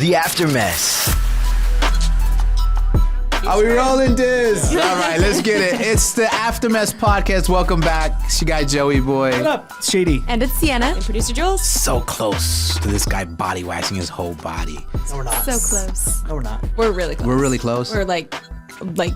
The Aftermess. Are we rolling, Diz? All right, let's get it. It's the Aftermess podcast. Welcome back. It's your guy, Joey Boy. What up? It's Shady. And it's Sienna. And producer Jules. So close to this guy body waxing his whole body. No, we're not. So close. No, we're not. We're really close. We're really close. We're like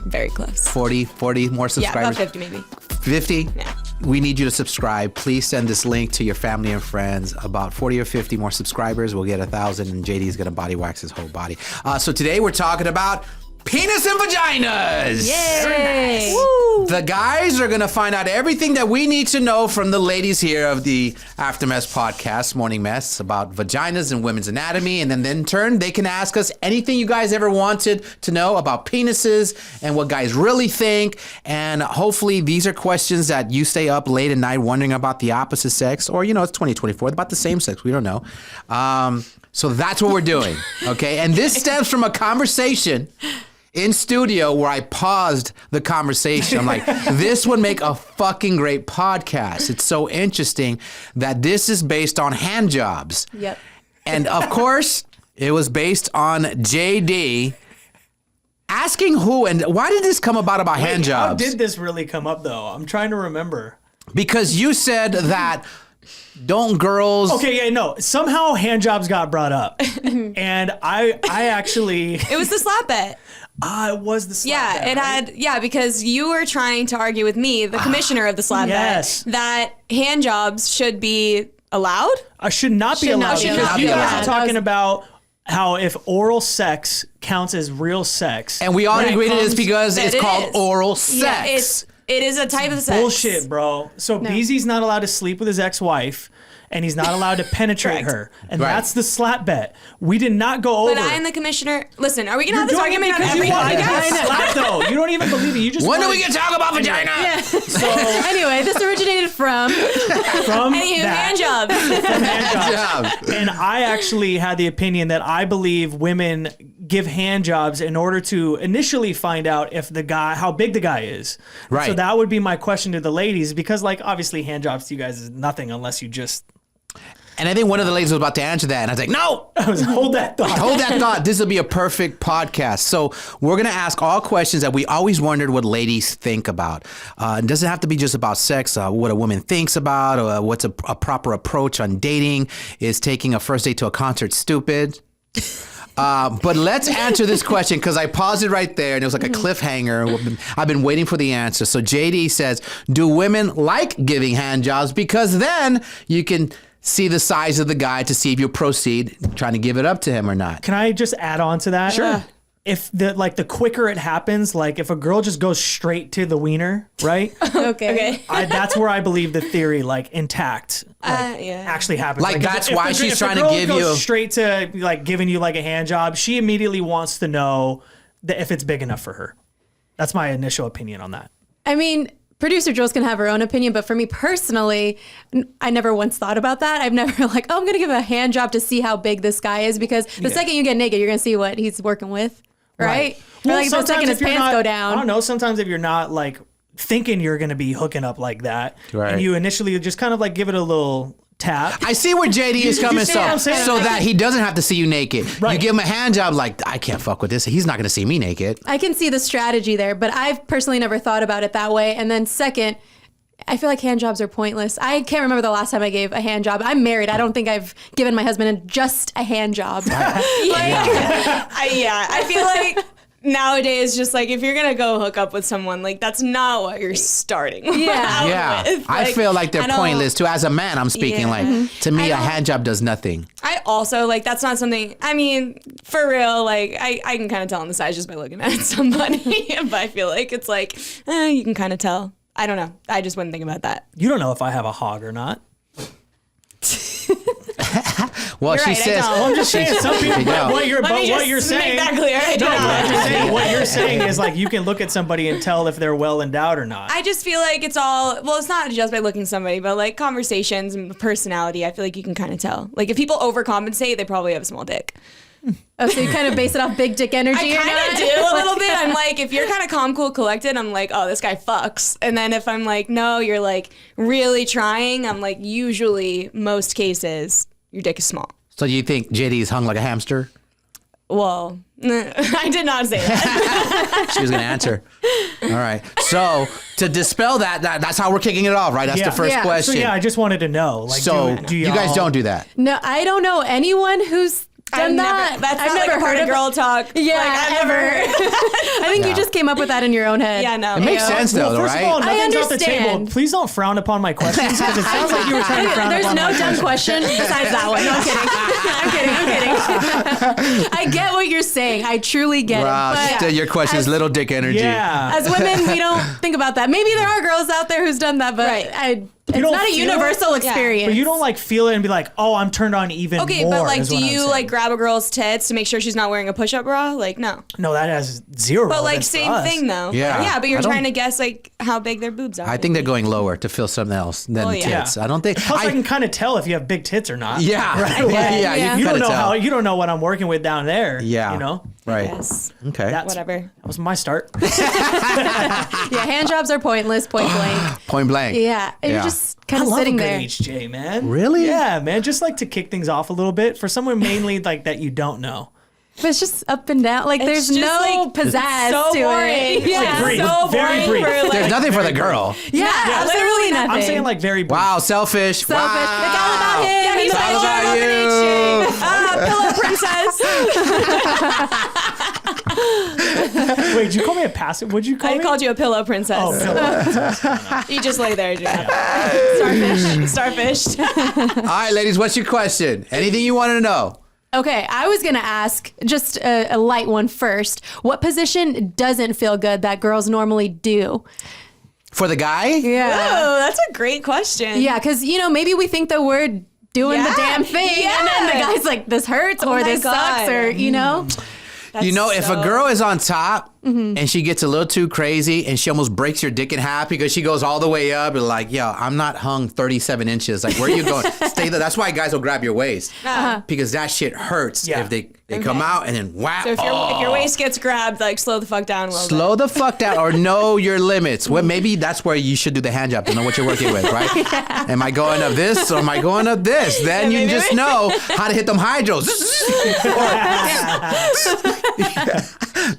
very close. 40 more Yeah, subscribers. about 50 maybe. 50? Yeah. We need you to subscribe. Please send this link to your family and friends. About 40 or 50 more subscribers. We'll get 1,000 and JD's going to body wax his whole body. So today we're talking about penis and vaginas. Yay! Woo. The guys are going to find out everything that we need to know from the ladies here of the Aftermess podcast, Morning Mess, about vaginas and women's anatomy. And then in turn, they can ask us anything you guys ever wanted to know about penises and what guys really think. And hopefully these are questions that you stay up late at night wondering about the opposite sex, or, it's 2024, about the same sex. We don't know. So that's what we're doing. Okay. And this stems from a conversation in studio where I paused the conversation. I'm like, this would make a fucking great podcast. It's so interesting that this is based on hand jobs. Yep. And of course, it was based on JD asking who and why did this come about hand jobs? How did this really come up, though? I'm trying to remember. Because you said that don't girls... Okay, yeah, no. Somehow hand jobs got brought up. And I actually... It was the slap bet. It was the slap bet, It right? had, because you were trying to argue with me, the commissioner of the slap Yes. bet, that hand jobs should be allowed? Should not be allowed. Should Because not you be guys allowed. are talking about how if oral sex counts as real sex. And we all when it agreed it is comes- because That it's it called is. oral sex. Yeah, it is a type of sex. Bullshit, bro. So Beezy's not allowed to sleep with his ex-wife, and he's not allowed to penetrate Correct. her. And Right. that's the slap bet. We did not go over. But I am the commissioner. Listen, are we going to have this You're doing it argument on because every you want to podcast? get slapped, though. You don't even believe it. You just When do want- we get to talk about vagina? Yeah. So Anyway, this originated from from Anywho, that, hand jobs. from hand jobs. Jobs. And I actually had the opinion that I believe women give hand jobs in order to initially find out if how big the guy is. Right. So that would be my question to the ladies, because obviously hand jobs to you guys is nothing unless you just And I think one of the ladies was about to answer that, and I was like, no, hold that thought. hold that thought. This will be a perfect podcast. So we're going to ask all questions that we always wondered what ladies think about. It doesn't have to be just about sex, what a woman thinks about, what's a proper approach on dating. Is taking a first date to a concert stupid? But let's answer this question, because I paused it right there and it was like a cliffhanger. I've been waiting for the answer. So JD says, do women like giving hand jobs? Because then you can see the size of the guy to see if you proceed trying to give it up to him or not. Can I just add on to that? Sure. If the quicker it happens, if a girl just goes straight to the wiener, right? Okay. That's where I believe the theory intact actually happens. Like, that's why she's if trying the to girl give goes you- straight to giving you a hand job. She immediately wants to know that if it's big enough for her. That's my initial opinion on that. I mean, producer Jules can have her own opinion, but for me personally, I never once thought about that. I've never I'm going to give a hand job to see how big this guy is, because the second you get naked, you're going to see what he's working with, right? Or the sometimes second his if you're pants not- go down. I don't know. Sometimes if you're not thinking you're going to be hooking up like that, Right. and you initially just kind of give it a little tap. I see where JD is coming see what I'm saying? so that he doesn't have to see you naked. Right. You give him a hand job, I can't fuck with this. He's not going to see me naked. I can see the strategy there, but I've personally never thought about it that way. And then second, I feel like hand jobs are pointless. I can't remember the last time I gave a hand job. I'm married. I don't think I've given my husband just a hand job. I feel like nowadays, just if you're going to go hook up with someone, that's not what you're starting out Yeah, with. I feel like they're I don't- pointless too. As a man, I'm speaking to me, a hand job does nothing. I also, that's not something, I mean, for real, I can kind of tell on the size just by looking at somebody. But I feel like it's you can kind of tell. I don't know. I just wouldn't think about that. You don't know if I have a hog or not. Well, You're she right, I says. don't. I'm just saying, some people, Yeah. what you're Let me just saying. make that clear. I No, don't. I'm just saying, what you're saying is you can look at somebody and tell if they're well endowed or not. I just feel like it's all, well, it's not just by looking at somebody, but conversations and personality, I feel like you can kind of tell. If people overcompensate, they probably have a small dick. Oh, so you kind of base it off big dick energy? I or kind not? of do a little bit. I'm if you're kind of calm, cool, collected, I'm oh, this guy fucks. And then if I'm no, you're really trying, I'm usually, most cases, your dick is small. So do you think JD is hung like a hamster? Well, I did not say that. She was going to answer. All right. So to dispel that's how we're kicking it off, right? That's the first Yeah. question. So I just wanted to know. Like, So do you guys y'all- don't do that. No, I don't know anyone who's done that. That's I've not never like a part heard of girl talk. Yeah, like, I've never. I think you just came up with that in your own head. Yeah, no. It makes sense though, Well, first right? of all, nothing's off the table. understand. Please don't frown upon my questions because it sounds like you were trying to frown There's upon no my dumb questions. question besides that one. No, I'm kidding. I get what you're saying. I truly get Wow, it. But still your question is little dick energy. Yeah. as women, we don't think about that. Maybe there are girls out there who's done that, but Right. it's don't not a feel- universal experience. But you don't like feel it and be like, oh, I'm turned on even Okay, more. but like, is do what I'm you saying. like grab a girl's tits to make sure she's not wearing a push-up bra? Like, no. No, that has zero. But like, relevance for same us. thing though. Yeah. Yeah, but you're I don't- trying to guess like how big their boobs are. I think they're going lower to feel something else than Well, yeah. tits. I don't think. Plus, I can kind of tell if you have big tits or not. yeah, Right away. yeah, Yeah. you You can don't know tell. how. You don't know what I'm working with down there. Yeah. You know. Right. Yes. Okay. That's Whatever. That was my start. Yeah, hand jobs are pointless, point blank. Point blank. Yeah, and you're just I kind of love a sitting good there. HJ, man. Really? Yeah, man. Just like to kick things off a little bit for someone mainly like that you don't know. But it's just up and down. Like there's just, no like, pizzazz so to boring. it. Yeah, Brief. So Very boring brief. for like. There's nothing for the girl. yeah, absolutely nothing. I'm saying like very brief. Wow, selfish. Selfish. Wow. It's all about him. Yeah, he's It's all like, about you. Pillow princess. Wait, did you call me a passive? Would you call I me? called you a pillow princess. Oh, pillow. You just lay there. Starfish. All right, ladies, what's your question? Anything you want to know? Okay, I was gonna ask just a light one first. What position doesn't feel good that girls normally do? For the guy? Yeah, Oh, that's a great question. yeah, because maybe we think that we're doing the Yeah. damn thing, and then the Yeah. guy's like, "This hurts," or my "This sucks," God. or You know, if a so- girl is on top and she gets a little too crazy and she almost breaks your dick in half because she goes all the way up and like, yo, I'm not hung 37 inches. Like, where are you going? Stay there. That's why guys will grab your waist because that shit hurts Yeah. if they come out and then whap. So if your waist gets grabbed, like slow the fuck down a little bit. Slow the fuck down or know your limits. Well, maybe that's where you should do the hand job to know what you're working with, right? Am I going up this or am I going up this? Then you maybe. just know how to hit them hydros.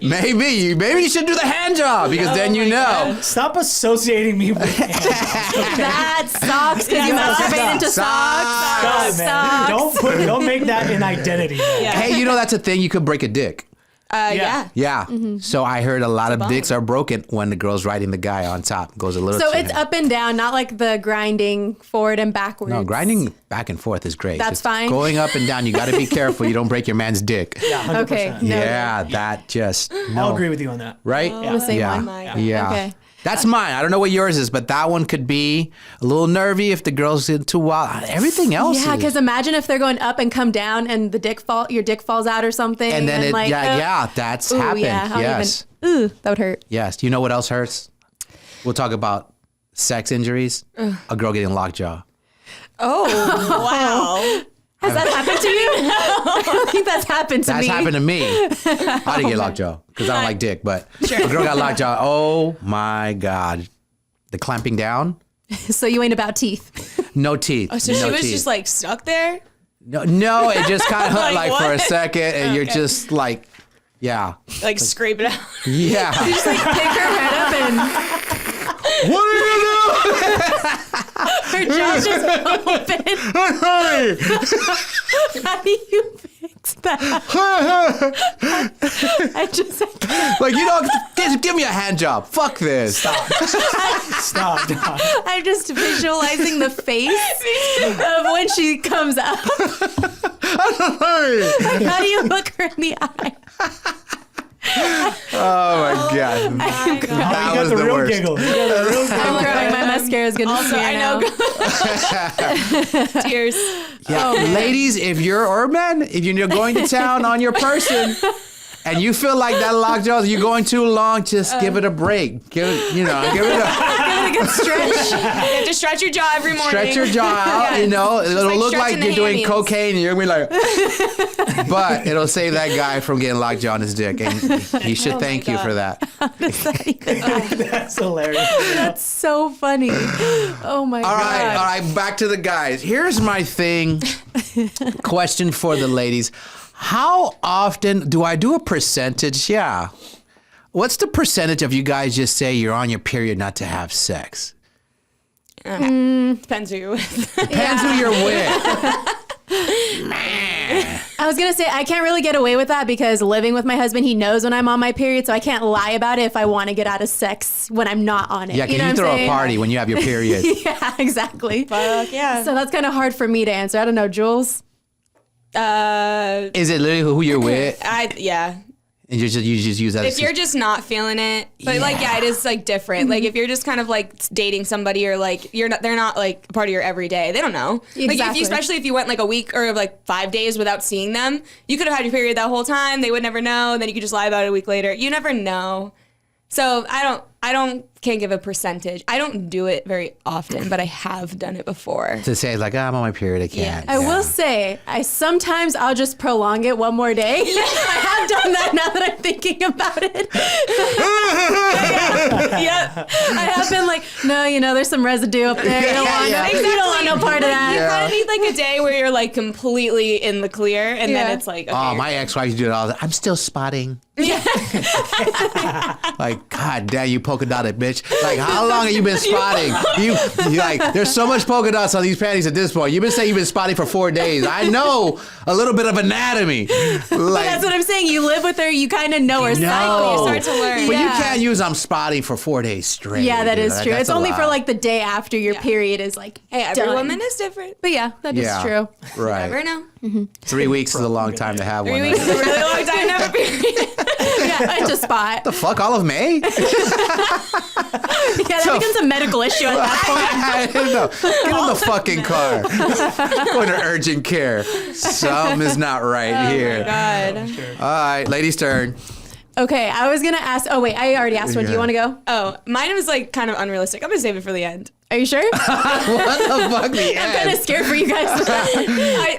Maybe you should do the hand job because then you know. Stop associating me with that socks because you masturbate into socks. God, man. Sucks. Don't make that an identity. Man. Yeah. Hey, you know that's a thing. You could break a dick. Yeah. Yeah. So I heard a lot of bomb. dicks are broken when the girl's riding the guy on top. Goes a little. So too it's high. up and down, not like the grinding forward and backwards. No, grinding back and forth is great. That's Just fine. Going up and down, you got to be careful. You don't break your man's dick. Yeah, 100%. Okay. No. Yeah, that just. No. I'll agree with you on that. Right? The same yeah. one. my God. Yeah. Okay. That's mine. I don't know what yours is, but that one could be a little nervy if the girl's too wild. Everything else Yeah, is. because imagine if they're going up and come down and your dick falls out or something. And then like, that's ooh, happened. Yeah, how Yes. Ooh, that would hurt. Yes. Do you know what else hurts? We'll talk about sex injuries. A girl getting lockjaw. Oh, wow. Has that happened to you? I don't think that's happened to That's me. happened to me. I didn't get lockjaw because I don't like dick, but a girl got lockjaw. Oh my God. The clamping down, So you ain't about teeth. no teeth. So no she was teeth. just like stuck there? no, it just kind of hurt Like, like for a what? second, and you're just like, yeah. Like scrape it out. Yeah. Pick her head up and What are you doing? her jaw's just open. How do you fix that? I can't. Like, give me a hand job. Fuck this. Stop. I'm just visualizing the face of when she comes up. How do you look her in the eye? Oh my God. That You got was the the real worst. giggle. You got the real giggle. I'm crying. My mascara is gonna smear I now. know. Tears. Yeah, ladies, if you're going to town on your person and you feel like that lockjaw, you're going too long, just give it a break. Give it a Give it a good stretch. You have to stretch your jaw every morning. stretch your jaw out, it'll like look like stretching the you're doing hammies. cocaine and you're gonna be like, but it'll save that guy from getting lockjaw on his dick, and he should thank you God. for that. That's hilarious. That's so funny. Oh my All god. right, back to the guys. Here's my thing. Question for the ladies. How often do I do a percentage? Yeah. What's the percentage of you guys just say you're on your period not to have sex? Depends who you're with. Depends who you're with. I was going to say, I can't really get away with that because living with my husband, he knows when I'm on my period, so I can't lie about it if I want to get out of sex when I'm not on it. Yeah, because know you what throw I'm a saying? party when you have your period. Yeah, exactly. Fuck yeah. So that's kind of hard for me to answer. I don't know, Jules? Is it literally who you're with? Yeah. And you just use that If you're just not feeling it, but like, yeah, it is like different. Like if you're just kind of like dating somebody or like they're not like a part of your everyday. They don't know. Like Exactly. especially if you went like a week or like 5 days without seeing them, you could have had your period that whole time. They would never know. And then you could just lie about it a week later. You never know. So can't give a percentage. I don't do it very often, but I have done it before. to say like, I'm on my period, I can't. I will say, I'll just prolong it one more day. I have done that now that I'm thinking about it. Yeah. I have been like, no, there's some residue up there. You don't want no part of that. You kind of need like a day where you're like completely in the clear, and Yeah. then it's like, okay, Oh, my ex-wife used to do it all the time. I'm still spotting. Like, God damn, you polka dotted bitch. Like, how long have you been spotting? You like, there's so much polka dots on these panties at this point. You've been saying you've been spotting for 4 days. I know a little bit of anatomy. Like, That's what I'm saying. You live with her, you kind of know her cycle. You start to learn. But you Yeah. can't use I'm spotting for 4 days straight. Yeah, that dude. is true. That's It's a only for lot. like the day after your period is like hey, every done. woman is different. But yeah, that is Yeah. true. Right. Never know. 3 weeks is a long time to have 3 one. weeks is a really long time to have a period. Yeah, it's a spot. The fuck, all of May? Yeah, that becomes a medical issue at that point. I don't know. Get in the fucking car. Going to urgent care. Something is not right here. God. All right, ladies' turn. Okay, I was gonna ask. Oh wait, I already asked one. Do you want to go? Oh, mine was like kind of unrealistic. I'm gonna save it for the end. Are you sure? What the fuck? The I'm kind of end. scared for you guys.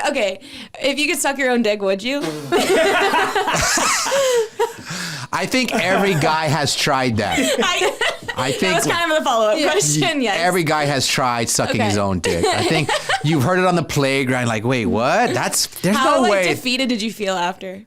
Okay, if you could suck your own dick, would you? I think every guy has tried that. I think That was kind of the follow-up question. Yes. every guy has tried sucking Okay. his own dick. I think you've heard it on the playground. Like, wait, what? There's How no like way. defeated did you feel after?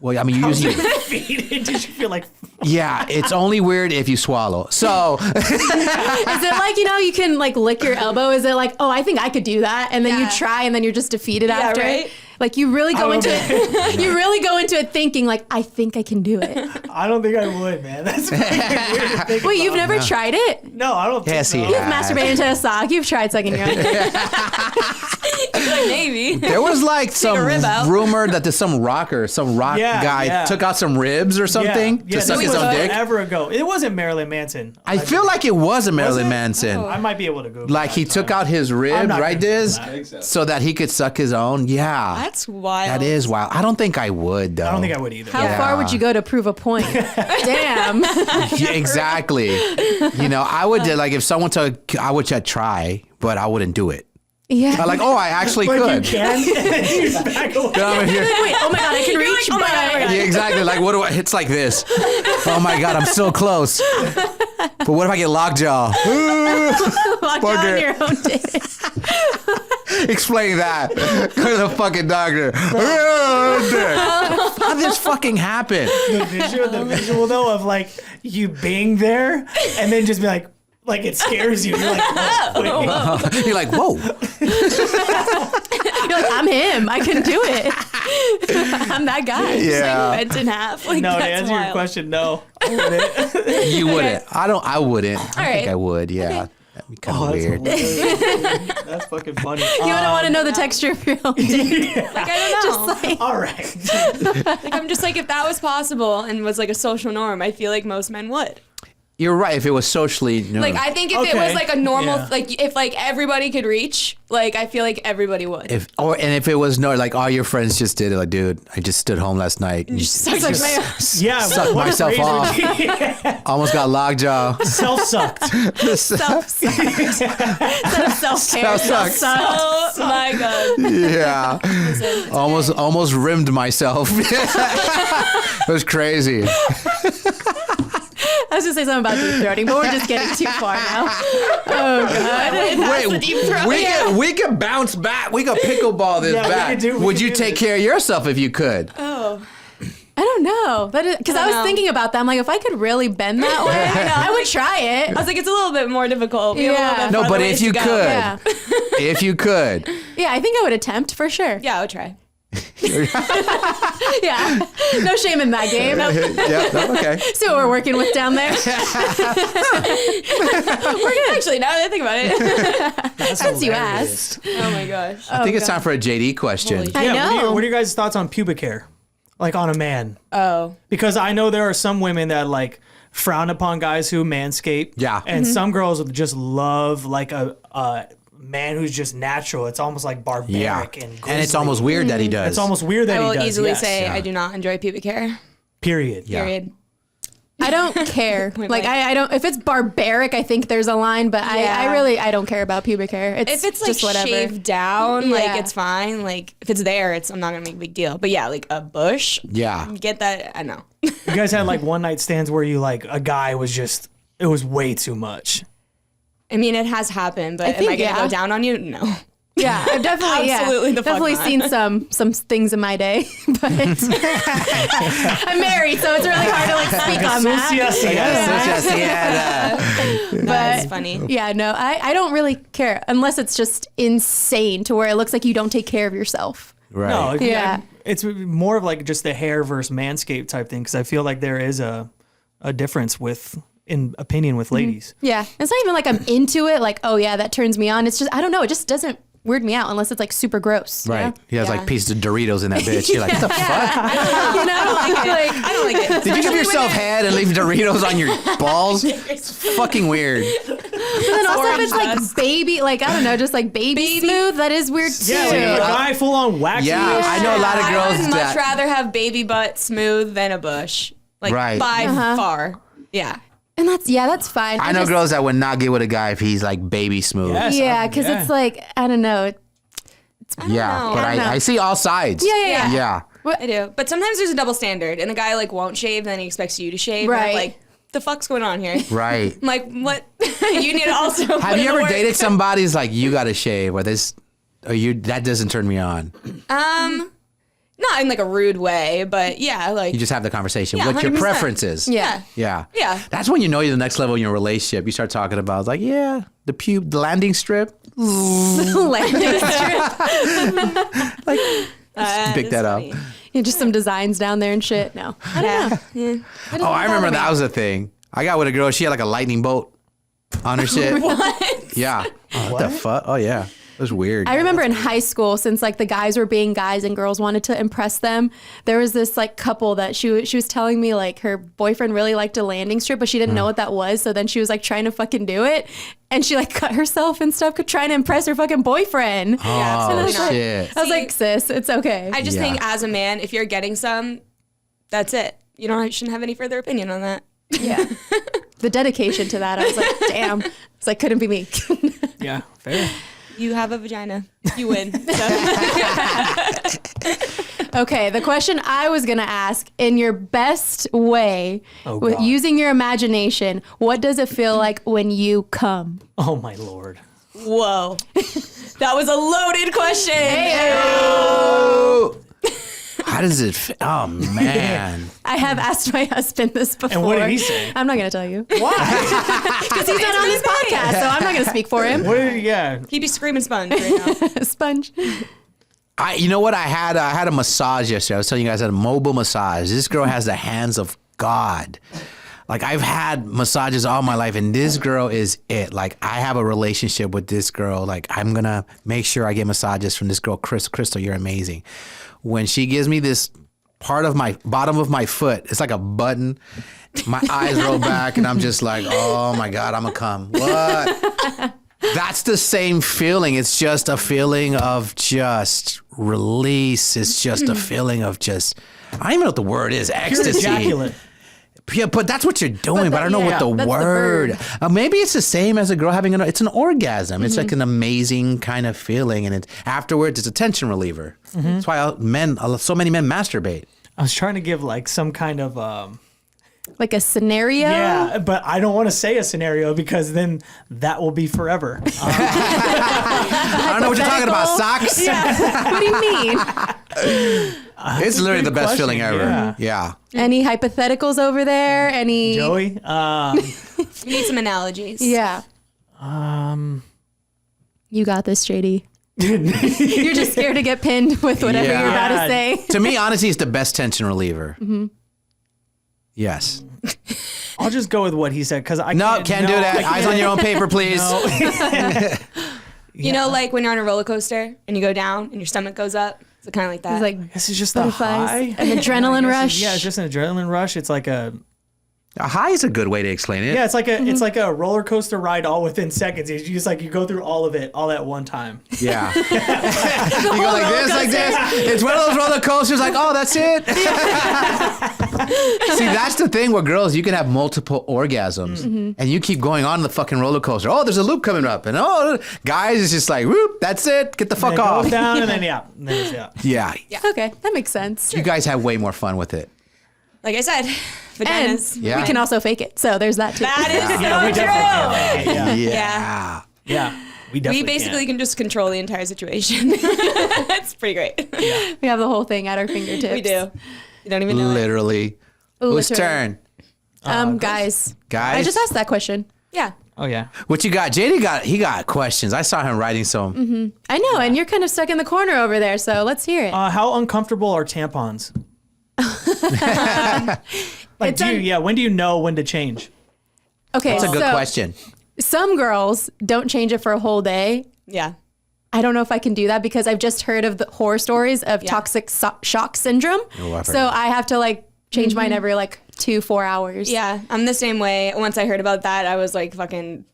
Well, I mean, you usually, Did you feel like yeah, it's only weird if you swallow. So, Is it like, you can like lick your elbow? Is it like, oh, I think I could do that, and then Yeah. you try, and then you're just defeated after? right? Like you really go into it. You really go into it thinking like, I think I can do it. I don't think I would, man. That's fucking weird to think Wait, you've about. never tried it? No, I don't Yes, think he so. has. Masturbated into a sock. You've tried sucking your own dick. Like, maybe. there was like some a rib out. rumor that there's some rock Yeah, guy yeah. took out some ribs or something to this suck his was own dick. Forever ago. It wasn't Marilyn Manson. I feel like it was a Marilyn it? Manson. I might be able to Google. Like that, he so. took out his rib, not right, gonna Diz? do So that he could suck his own. Yeah. That's wild. That is wild. I don't think I would, though. I don't think I would either. How Yeah. far would you go to prove a point? Damn. Yeah, exactly. I would like if someone took, I would try, but I wouldn't do it. Yeah. I'm like, oh, I actually But could. you can. You just back away. I'm here. Wait, oh my god, I can reach. oh my God, oh my God. Yeah, exactly. Like, what do I? It's like this. Oh my god, I'm so close. But what if I get lockjaw? Lock Fuck down it. your own dick. Explain that. Go to the fucking doctor. How did this fucking happen? The visual though of like you being there and then just be like it scares you. You're like, whoa, wait. You're like, whoa. You're like, I'm him. I can do it. I'm that guy. Yeah. Like, bent in half. Like, No, to that's answer your wild. question, no. I wouldn't. You wouldn't. I wouldn't. I think right. I would. Yeah. That'd be kind of That's weird. hilarious. That's fucking funny. You wouldn't want to know the texture of your own dick. Like, I don't know. Like, All right. Like, I'm just like, if that was possible and was like a social norm, I feel like most men would. You're right. If it was socially, Like, I think if it Okay. was like a normal, Yeah. like if like everybody could reach, like I feel like everybody would. if if it was all your friends just did it, like, dude, I just stood home last night and Sucks like my Yeah, sucked what if myself razor off. teeth- Almost got lockjaw. Self-sucked. self-care. Self-sucked. Oh my god. Yeah. Listen, Almost rimmed myself. It was crazy. I was gonna say something about deep throating, but we're just getting too far now. Oh god. Wait, we can bounce back. We can pickleball this back. Would you take care of yourself if you could? Oh. I don't know. Because I was thinking about that. I'm like, if I could really bend that way, I would try it. I was like, it's a little bit more difficult. Yeah. No, but if you could. Yeah. If you could. Yeah, I think I would attempt for sure. Yeah, I would try. Yeah. No shame in that game. Okay. See what we're working with down there. We're good. Actually, now that I think about it. Since you asked. Oh my gosh. I think it's time for a JD question. Holy I know. What are your guys' thoughts on pubic hair? Like on a man? Oh. Because I know there are some women that like frown upon guys who manscape. Yeah. And some girls just love like a man who's just natural. It's almost like barbaric and grisly. And it's almost weird that he does. It's almost weird that I he will does. easily yes. say I do not enjoy pubic hair. Period. Yeah. Period. I don't care. Like I don't. If it's barbaric, I think there's a line. But I don't care about pubic hair. If it's like just whatever. shaved down, like Yeah. it's fine. Like if it's there, I'm not gonna make a big deal. But yeah, like a bush. Yeah. Get that? I know. You guys had like one night stands where you like a guy was just it was way too much. I mean, it has happened, but am think, I gonna yeah. go down on you? No. Yeah, I've definitely, Absolutely the fuck definitely not. seen some things in my day, but I'm married, so it's really hard to like speak on that. That's funny. Yeah, no, I don't really care unless it's just insane to where it looks like you don't take care of yourself. Right. No, Yeah. It's more of like just the hair versus manscape type thing because I feel like there is a difference in opinion with ladies. Yeah, it's not even like I'm into it. Like, oh yeah, that turns me on. It's just I don't know. It just doesn't weird me out unless it's like super gross. Right. You know? He has like pieces of Doritos in that bitch. You're like, what the fuck? You know, like, I don't like it. Did you give yourself head and leave Doritos on your balls? It's fucking weird. but then also if it's like baby, like I don't know, just like baby smooth, that is weird too. Yeah, like a guy full on wax. Yeah, I know a lot of I girls would that. much rather have baby butt smooth than a bush. Like Right. by far. Yeah. And that's fine. I know just, girls that would not get with a guy if he's like baby smooth. Yes. Yeah, because it's like I don't know. Yeah, know. but I don't know. I see all sides. Yeah. Yeah. I do. But sometimes there's a double standard and the guy like won't shave and then he expects you to shave. Right. And I'm like, the fuck's going on here? Right. I'm like, what? You need to also put Have in you the ever work. dated somebody who's like, you got to shave, or that doesn't turn me on? Not in like a rude way, but yeah, like You just have the conversation. Yeah, What your 100%. preference is. Yeah. Yeah. Yeah. That's when you know you're the next level in your relationship. You start talking about like, yeah, the landing strip. Landing strip. Pick that up. funny. Yeah, just some designs down there and shit. No, I don't know. Yeah. Oh, I remember that was a thing. I got with a girl. She had like a lightning bolt on her shit. What? Yeah. What the fuck? Oh yeah. It was weird. I remember in high school, since like the guys were being guys and girls wanted to impress them, there was this like couple that she was telling me like her boyfriend really liked a landing strip, but she didn't know what that was. So then she was like trying to fucking do it, and she like cut herself and stuff, trying to impress her fucking boyfriend. Yeah, Oh absolutely not. shit. I was like, sis, it's okay. I just Yeah. think as a man, if you're getting some, that's it. You shouldn't have any further opinion on that. Yeah. The dedication to that, I was like, damn. It's like couldn't be me. Yeah, fair. You have a vagina. You win. So. Okay, the question I was gonna ask, in your best way, with God. using your imagination, what does it feel like when you come? Oh my lord. Whoa. That was a loaded question. Oh. How does it feel? Oh man. I have asked my husband this before. And what did he say? I'm not gonna tell you Why? because he's not on this podcast, so I'm not gonna speak for him. Yeah. He'd be screaming sponge right now. Sponge. You know what? I had a massage yesterday. I was telling you guys I had a mobile massage. This girl has the hands of God. Like I've had massages all my life, and this girl is it. Like I have a relationship with this girl. Like I'm gonna make sure I get massages from this girl, Crystal. You're amazing. When she gives me this part of my bottom of my foot, it's like a button. My eyes roll back, and I'm just like, oh my God, I'm gonna come. What? That's the same feeling. It's just a feeling of just release. It's just a feeling of just, I don't even know what the word is, Pure ecstasy. ejaculate. Yeah, but that's what you're doing. But I don't know what the that's the word. verb. Maybe it's the same as a girl having it's an orgasm. It's like an amazing kind of feeling, and afterwards it's a tension reliever. That's why so many men masturbate. I was trying to give like some kind of Like a scenario? Yeah, but I don't want to say a scenario because then that will be forever. I don't know what you're talking about. Socks? Yeah. What do you mean? It's literally the best question, feeling ever. Yeah. Any hypotheticals over there? Any? Joey? We need some analogies. Yeah. You got this, JD. You're just scared to get pinned with whatever Yeah. you're about to say. To me, honesty is the best tension reliever. Yes. I'll just go with what he said because I No, can't do that. Eyes on your own paper, please. You know, like when you're on a roller coaster and you go down and your stomach goes up. It's kind of like that. It's like This is just a butterflies, high. an adrenaline rush. Yeah, it's just an adrenaline rush. It's like a A high is a good way to explain it. it's like a roller coaster ride all within seconds. You just you go through all of it all at one time. Yeah. You go like this. It's one of those roller coasters like, oh, that's it. See, that's the thing with girls. You can have multiple orgasms and you keep going on the fucking roller coaster. Oh, there's a loop coming up. And guys, it's just like, whoop, that's it. Get the fuck And it off. goes down and then And then it's out. Yeah. Okay, that makes sense. You guys have way more fun with it. Like I said, And vaginas. Yeah. we can also fake it. So there's that too. That is Yeah, we so definitely true. can. Yeah. Yeah. Yeah. We definitely We basically can just control the entire situation. That's pretty great. We have the whole thing at our fingertips. We do. You don't even know it. Literally. Whose Literally. turn? Guys. Guys? I just asked that question. Yeah. Oh yeah. What you got? JD got questions. I saw him writing some. I know, and you're kind of stuck in the corner over there, so let's hear it. How uncomfortable are tampons? It's when do you know when to change? Okay, That's a good so question. some girls don't change it for a whole day. Yeah. I don't know if I can do that because I've just heard of the horror stories of toxic shock syndrome. Oh, I've heard So of that. I have to change mine every 2-4 hours. Yeah. I'm the same way. Once I heard about that, I was fucking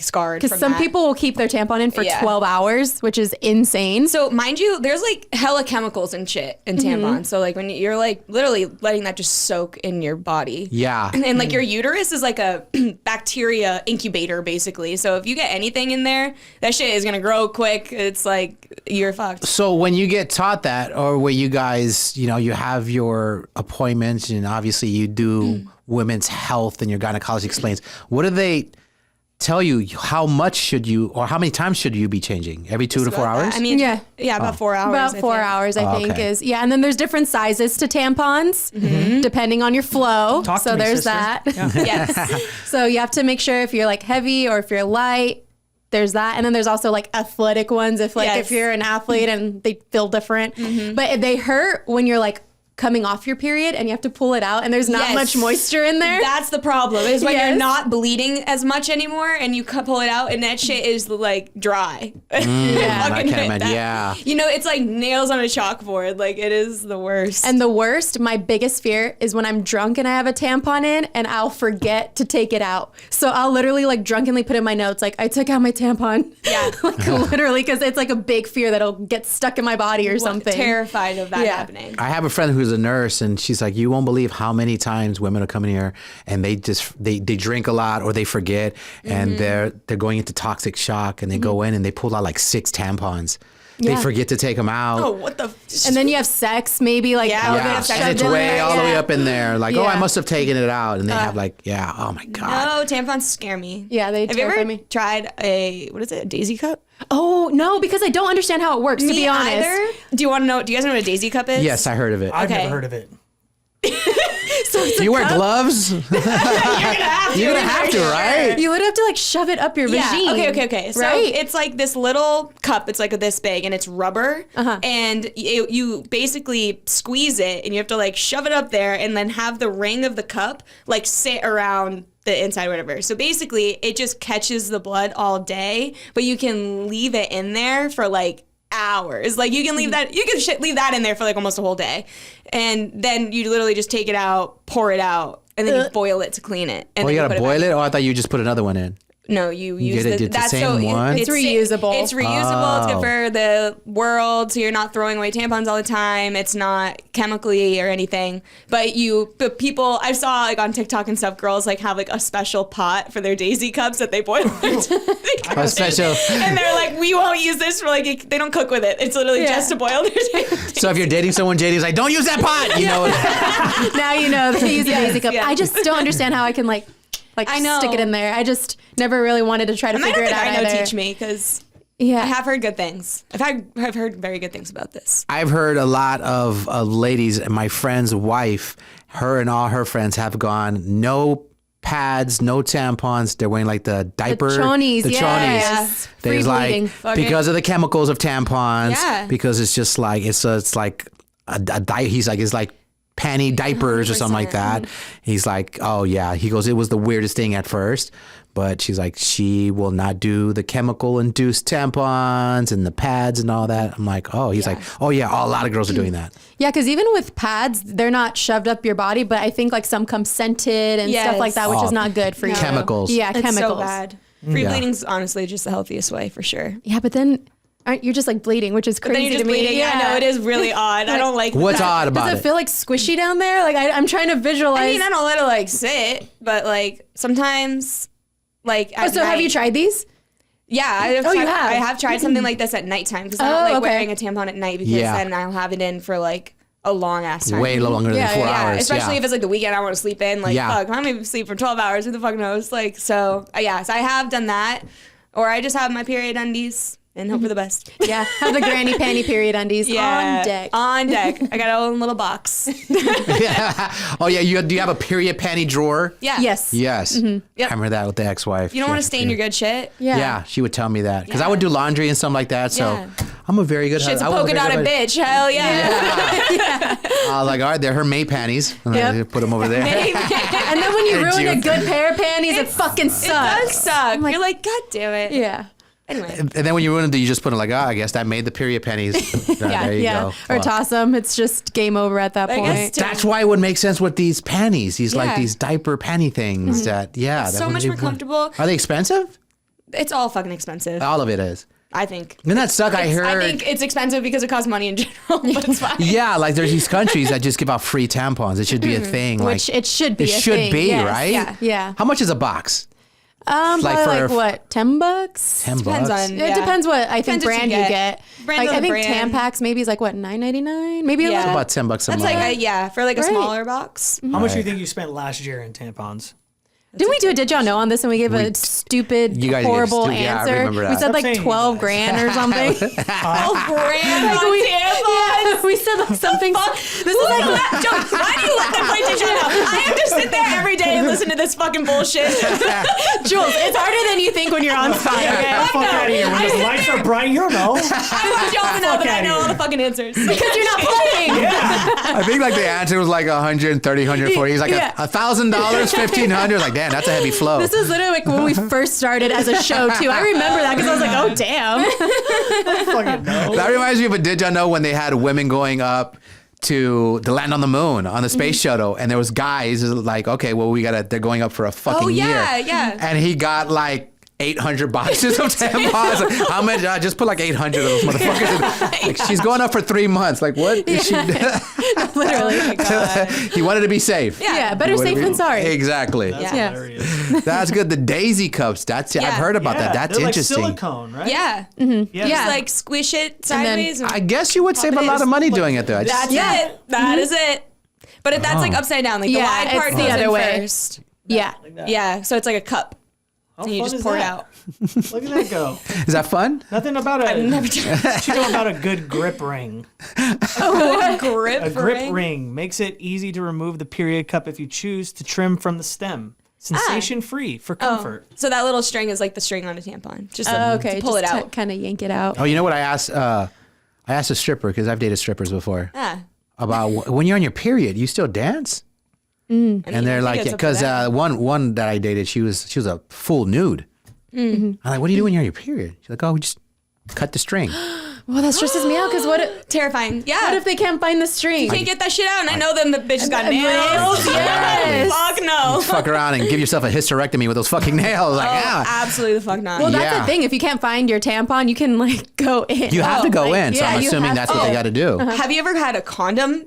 scarred. Because some people will keep their tampon in for Yeah. 12 hours, which is insane. So mind you, there's hella chemicals and shit in tampons. So when you're literally letting that just soak in your body. Yeah. And your uterus is like a bacteria incubator basically. So if you get anything in there, that shit is gonna grow quick. It's you're fucked. So when you get taught that, or where you guys, you have your appointments, and obviously you do women's health, and your gynecologist explains, what do they tell you? How much should you, or how many times should you be changing? Every 2 to 4 hours? I mean, Yeah. about 4 hours. About I 4 think. hours, I think, okay. is. Yeah, and then there's different sizes to tampons, depending on your flow. Talk so to me, there's sister. that. Yeah. Yes. So you have to make sure if you're heavy or if you're light. There's that, and then there's also athletic ones. If Yes. if you're an athlete and they feel different, but they hurt when you're coming off your period and you have to pull it out, and there's not Yes. much moisture in there. That's the problem. Is when you're Yes. not bleeding as much anymore, and you pull it out, and that shit is dry. I Fucking can't imagine. that- Yeah. It's like nails on a chalkboard. It is the worst. And the worst, my biggest fear is when I'm drunk and I have a tampon in and I'll forget to take it out. So I'll literally drunkenly put in my notes, I took out my tampon. Yeah. Literally, because it's a big fear that it'll get stuck in my body or something. Terrified of that Yeah. happening. I have a friend who's a nurse, and she's like, you won't believe how many times women are coming here and they just they drink a lot, or they forget, and they're going into toxic shock, and they go in and they pull out 6 tampons. They Yeah. forget to take them out. Oh, what the? And then you have sex, maybe Yeah, oh, yeah, they have and shoved it's in way there. all the way Yeah. up in there. Oh, I Yeah. must have taken it out, and they have oh my god. No, tampons scare me. Yeah, they Have you terrify ever me. tried a daisy cup? Oh, no, because I don't understand how it works, to be honest. Either. Do you want to know? Do you guys know what a daisy cup is? Yes, I heard of it. I've Okay. never heard of it. Do you wear gloves? You're gonna have to. You're gonna have to, right? You would have to shove it up your Yeah. vagine. Okay. So right? it's this little cup. It's this big, and it's rubber. And you basically squeeze it, and you have to shove it up there, and then have the ring of the cup sit around the inside, whatever. So basically, it just catches the blood all day, but you can leave it in there for hours. You can leave that. You can leave that in there for almost a whole day, and then you literally just take it out, pour it out, and then you boil it to clean it. And Oh, then you put gotta it boil back. it? Oh, I thought you just put another one in. No, you use get it, it's the same one? It's reusable. It's reusable. It's Oh. good for the world, so you're not throwing away tampons all the time. It's not chemically or anything. But people, I saw like on TikTok and stuff, girls like have like a special pot for their Daisy cups that they boil. A special. And they're like, we won't use this for like, they don't cook with it. It's literally just to boil their So if you're dating someone, JD's like, don't use that pot. You know. Now you know they use a Daisy cup. yes. I just don't understand how I can like I know. stick it in there. I just never really wanted to try to I might figure have it to out either. teach me because Yeah. I have heard good things. I've heard very good things about this. I've heard a lot of ladies, and my friend's wife, her and all her friends have gone no pads, no tampons. They're wearing like the diaper. chonies, The yes. chonies. Free There's like, bleeding. because of the chemicals of tampons. Yeah. Because it's just like, it's like he's like, it's like panty diapers or something like that. He's like, oh yeah. He goes, it was the weirdest thing at first. But she's like, she will not do the chemical-induced tampons and the pads and all that. I'm like, oh, he's like, oh yeah, a lot of girls are doing that. Yeah, because even with pads, they're not shoved up your body, but I think like some come scented and stuff like that, which is not good for you. Chemicals. Yeah, It's chemicals. so bad. Free bleeding's honestly just the healthiest way for sure. Yeah, but then aren't you just like bleeding, which is crazy Then you're just to me. bleeding. Yeah. I know, it is really odd. I don't like What's that. odd about Does it feel like squishy down there? Like I'm trying to visualize. I mean, I don't let it like sit, but like sometimes, like at so have night- you tried these? Yeah, you have? I have tried something like this at nighttime because I don't Oh, like okay. wearing a tampon at night because Yeah. then I'll have it in for like a long ass time. way longer than Yeah, 4 yeah, hours? Especially if it's like the weekend, I want to sleep in. Like, Yeah. fuck, I'm even sleep for 12 hours. Who the fuck knows? Like, so yeah, so I have done that, or I just have my period undies and hope for the best. Yeah, have the granny panty period undies on deck. On deck. I got a own little box. Oh yeah, do you have a period panty drawer? Yeah. Yes. Yes. Yep. I remember that with the ex-wife. You don't want to stain your good shit. Yeah. Yeah, she would tell me that because I would do laundry and something like that. So Yeah. I'm a very good Shit's a husband. polka dotted bitch. Hell yeah. I was like, all right, they're her May panties. And I Yep. put them over there. And then when you ruin a good pair of panties, it fucking It sucks. does suck. like- You're like, God damn it. Yeah. Anyway. And then when you ruin them, you just put them like, I guess that made the period pennies. Yeah, There you yeah. go. Or Fuck. toss them. It's just game over at that I point. guess That's why it would make sense with these panties. These like Yeah. these diaper panty things that, that so would much be more fun. comfortable. Are they expensive? It's all fucking expensive. All of it is. I think. Doesn't that suck? I heard. I think it's expensive because it costs money in general, but it's fine. Yeah, like there's these countries that just give out free tampons. It should be a thing. Which like, it should be. it a should thing, be, yes. right? Yeah. Yeah. How much is a box? Probably like for- what, $10? $10. Depends on. It depends what I think Depends what brand you you get. get. Brand Like on I the think brand. Tampax maybe is like what, $9.99? Maybe a Yeah. little. About $10 a That's month. like for like a Right. smaller box. How much do you think you spent last year in tampons? Didn't we do a Did Y'all Know on this and we gave a stupid, You guys gave horrible stupid- yeah, I answer? remember We that. said Stop like saying 12 you grand or something. Brand on we, tampons. we said like something. This is like Why do you let them play Did You Know? I have to sit there every day and listen to this fucking bullshit. Jules, it's harder than you think when you're on spot. Get Okay? the fuck out of here. When the lights are bright, you know. I want y'all to know that I know all the fucking answers. Because you're not playing. I think like the answer was like 130, 140. He's like Yeah. $1,000, $1,500. Like, damn, that's a heavy flow. This is literally like when we first started as a show too. I remember that because I was like, oh damn. Fucking no. That reminds me of a Did Ya Know when they had women going up to the land on the moon on the space shuttle, and there was guys like, okay, well they're going up for a fucking yeah, year. yeah. And he got like 800 boxes of tampons. Like, how much? Just put like 800 of those motherfuckers. Like, she's going up for 3 months. Like, what? Is she? Literally. He wanted to be safe. Yeah, better safe than sorry. Exactly. That's Yeah. hilarious. That's good. The daisy cups. I've heard about that. That's they're interesting. Like silicone, right? Yeah. Yeah. Just like squish it then sideways. I guess you would save a lot of money doing it though. That's it. That is it. But if that's like upside down, like Yeah, the wide it's part the goes other in way. first. Yeah. Like that. Yeah, so it's like a cup. How And you fun just is pour it that? out. Look at that go. Is that fun? Nothing about a. Never tried. You know about a good grip ring. a grip A grip ring makes it easy to remove the period cup if you choose to trim from the stem. Sensation free for comfort. So that little string is like the string on a tampon. Just Okay. to pull it out. Kind of yank it out. Oh, you know what I asked? I asked a stripper because I've dated strippers before Ah. about when you're on your period, you still dance? And they're like, because one that I dated, she was a full nude. I'm like, what do you do when you're on your period? She's like, oh, we just cut the string. Well, that stresses me out because Terrifying. Yeah. what if they can't find the string? can't get that shit out, and I know them. The bitch has got nails. Yes. Fuck no. Fuck around and give yourself a hysterectomy with those fucking nails. Like, Oh, absolutely the fuck not. Well, that's Yeah. the thing. If you can't find your tampon, you can like go in. you have to go like, in. So yeah, I'm you assuming have that's to. what they got to do. Have you ever had a condom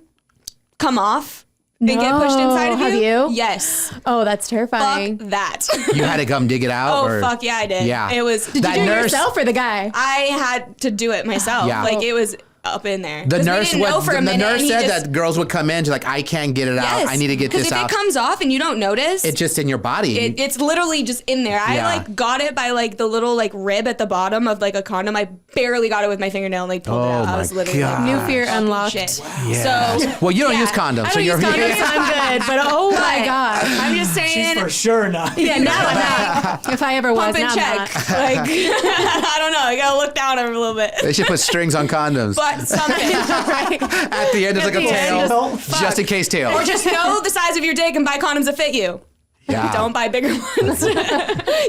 come off and get pushed inside of you? Have you? Yes. Oh, that's terrifying. Fuck that. You had to come dig it out. Oh or? fuck yeah, I did. Yeah. It was. Did you do it yourself or the guy? I had to do it myself. Yeah. Like it was up in there. The 'Cause we nurse, didn't know for a the minute, nurse and he said just- that girls would come in. She's like, I can't get it out. Yes. I need to get this Because out. if it comes off and you don't notice, It's just in your body. it's literally just in there. I Yeah. like got it by like the little like rib at the bottom of like a condom. I barely got it with my fingernail and like pulled it Oh out. I my was literally God. like, New fear fucking unlocked. shit. Yeah. So Well, you don't yeah. use condoms. I so don't you're use condoms, so I'm good. But oh my But god. I'm just She's saying. for sure not. Yeah, now I'm not. If I ever was, Pump and now I'm check. not. Like I don't know. I gotta look down a little bit. They should put strings on condoms. But something. Right. At the end, there's like a the end, tail. just- Just in case tail. Or just know the size of your dick and buy condoms that fit you. Yeah. Don't buy bigger ones.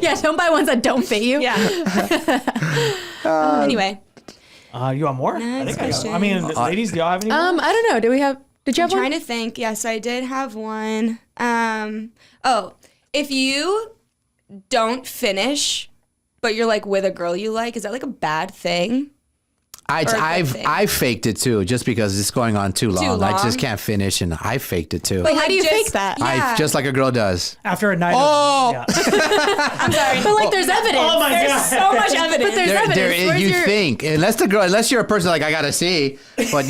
Yeah, don't buy ones that don't fit you. Yeah. Anyway, You want more? Next I question. mean, ladies, do y'all have any more? I don't know. Did you have I'm one? trying to think. Yes, I did have one. If you don't finish, but you're like with a girl you like, is that like a bad thing? I've faked it too, just because it's going on too long. I long? just can't finish, and I faked it too. But How do you just- fake that? Yeah. Just like a girl does. After a night Oh! of... Yeah. I'm sorry. But like, there's evidence. Oh my There's God. so much evidence. But there's evidence. Where's You your- think unless you're a person like I gotta see, but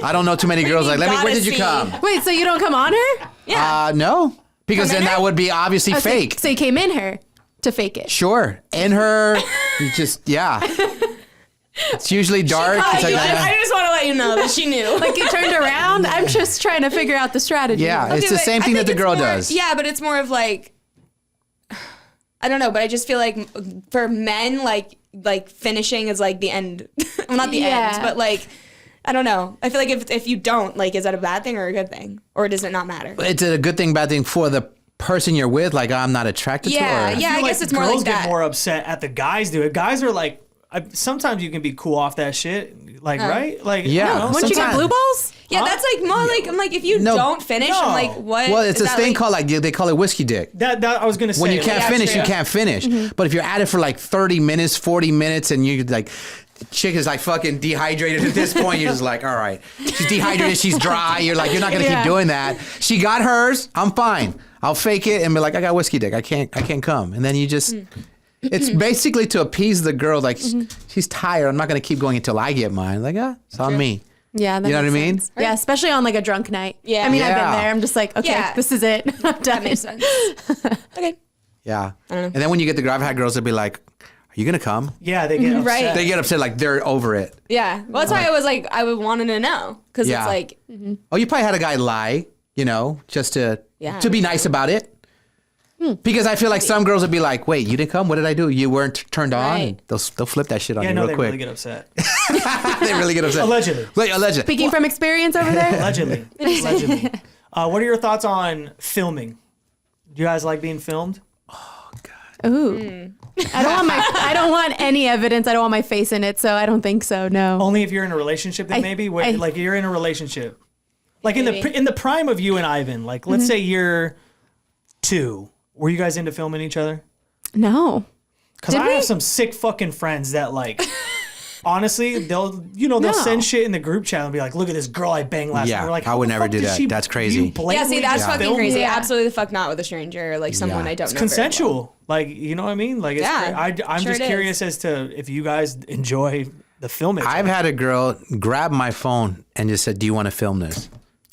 I don't know too many girls like. Let me. Where gotta did you see? come? Wait, so you don't come on her? Yeah. No, because Come in then that her? would be obviously Oh, fake. So you came in her to fake it. Sure, in her, you just yeah. It's usually dark. It's like, I just want to let you know that she knew. Like you turned around. I'm just trying to figure out the strategy. yeah, it's Okay, the but same I thing that think the it's girl more- does. Yeah, but it's more of like, I don't know, but I just feel like for men, like finishing is like the end. Well, not the Yeah. end, but like, I don't know. I feel like if you don't, like, is that a bad thing or a good thing? Or does it not matter? It's a good thing, bad thing for the person you're with. Like I'm not attracted Yeah, to her. yeah. I feel guess like it's more girls like get that. more upset at the guys do it. Guys are like, sometimes you can be cool off that shit, like right, like Yeah. I don't know, Once you get Sometimes- blue balls? Yeah, that's like more like, I'm like, if you No. don't finish, I'm like, what? Well, it's is this that thing like- called like they call it whiskey dick. that I was gonna say When you like, can't yeah, finish, true. you can't finish. But if you're at it for like 30 minutes, 40 minutes, and you like, chick is like fucking dehydrated at this point, you're just like, all right, she's dehydrated, she's dry. You're like, you're not gonna Yeah. keep doing that. She got hers. I'm fine. I'll fake it and be like, I got whiskey dick. I can't come. And then you just. It's basically to appease the girl, like she's tired. I'm not gonna keep going until I get mine. Like, it's on me. Yeah, that You know makes what I mean? sense. Yeah, especially on like a drunk night. Yeah. I mean, I've Yeah. been there. I'm just like, okay, Yeah. this is it. I'm done. That makes sense. Okay. Yeah. And then when you get the girl, I've had girls that be like, "Are you gonna come?" yeah, they get upset. Right. They get upset, like they're over it. Yeah. Well, that's why I was like, I would wanted to know. Because Yeah. it's like, Oh, you probably had a guy lie, just to Yeah. be nice about it. Because I feel like some girls would be like, "Wait, you didn't come? What did I do? You weren't turned on." Right. They'll flip that shit on Yeah, you no, real they quick. really get upset. They really get upset. Allegedly. Wait, allegedly. Speaking from experience over there. Allegedly. What are your thoughts on filming? Do you guys like being filmed? Ooh. I don't want any evidence. I don't want my face in it, so I don't think so. No. Only if you're in a relationship, then maybe. Like you're in a relationship, like Maybe. in the prime of you and Ivan. Like let's say you're 2. Were you guys into filming each other? No. Because Did I have we? some sick fucking friends that like. Honestly, they'll No. send shit in the group chat and be like, "Look at this girl I banged last Yeah, night." We're like, I "How would the never fuck do did that. she- That's crazy." you yeah, blatantly see, that's just fucking film crazy. me?" Yeah. Absolutely the fuck not with a stranger or like someone Yeah. I don't It's know. very consensual. Like, you know what I mean? Like, it's Yeah, I'm sure just it is. curious as to if you guys enjoy the filming. I've had a girl grab my phone and just said, "Do you want to film this?"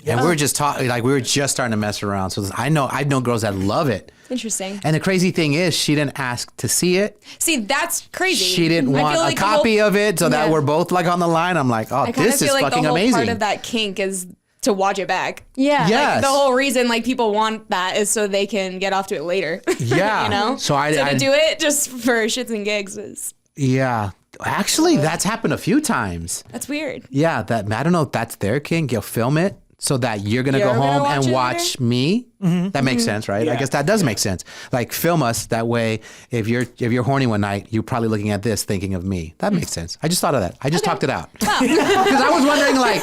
And we were just talking, like we were just starting to mess around. So I know girls that love it. well. Interesting. And the crazy thing is, she didn't ask to see it. See, that's crazy. She didn't I want feel a like the copy whole- of it, so that Yeah. we're both like on the line. I'm like, oh, I kind of this is feel like fucking the whole amazing. part of that kink is to watch it back. Yeah. Yes. The whole reason like people want that is so they can get off to it later. Yeah. you know? So I to do it just for shits and gigs is Yeah. Actually, that's happened a few times. that's weird. Yeah, I don't know if that's their kink. You'll film it so that you're gonna You're go gonna home watch and it watch me. That makes sense, right? I Yeah. guess that does make sense. Like film us that way. If you're horny one night, you're probably looking at this, thinking of me. That makes sense. I just thought of that. I just talked it out because I was wondering, like,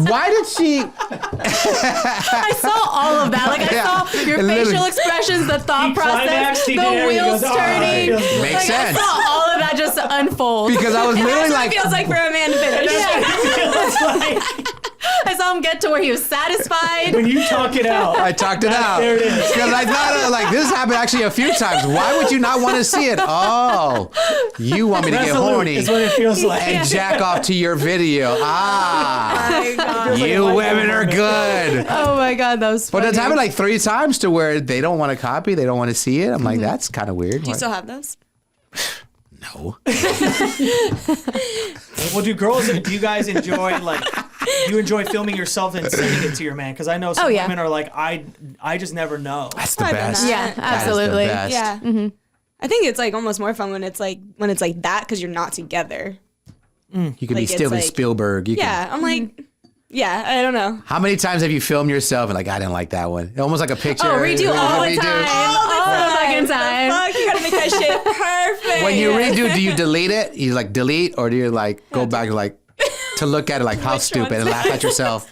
why did she? I saw all of that. Like I saw your Literally. facial expressions, the thought He process, climaxed, the he did it, he wheels goes, "Oh, turning. that feels good." Makes Like, sense. I saw all of that just unfold. Because I was literally That's what like, it feels like for a man to finish. It's like, I saw him get to where he was satisfied. when you talk it out. I talked it out. There it is. Because I thought, like, this happened actually a few times. Why would you not want to see it? Oh, you want me to get Resolute horny is what it feels like. and jack off to your video. Ah, Oh my God. you women are good. Oh my God, that was But funny. it's happened like 3 times to where they don't want to copy, they don't want to see it. I'm like, that's kind of weird. Do you still have those? No. Well, do you guys enjoy, like, do you enjoy filming yourself and sending it to your man? Because I know some Oh, yeah. women are like, I just never know. That's the I've done best. that. Yeah, That is the absolutely. best. Yeah. I think it's like almost more fun when it's like that because you're not together. You can be Like, it's Steven like- Spielberg. You can, Yeah, I'm like, yeah, I don't know. how many times have you filmed yourself and like, I didn't like that one? Almost like a picture. Oh, redo all the time. All the fucking time. Fuck, you gotta make that shit perfect. When you redo, do you delete it? You like delete, or do you like go back like to look at it like how Which stupid one's and laugh at yourself?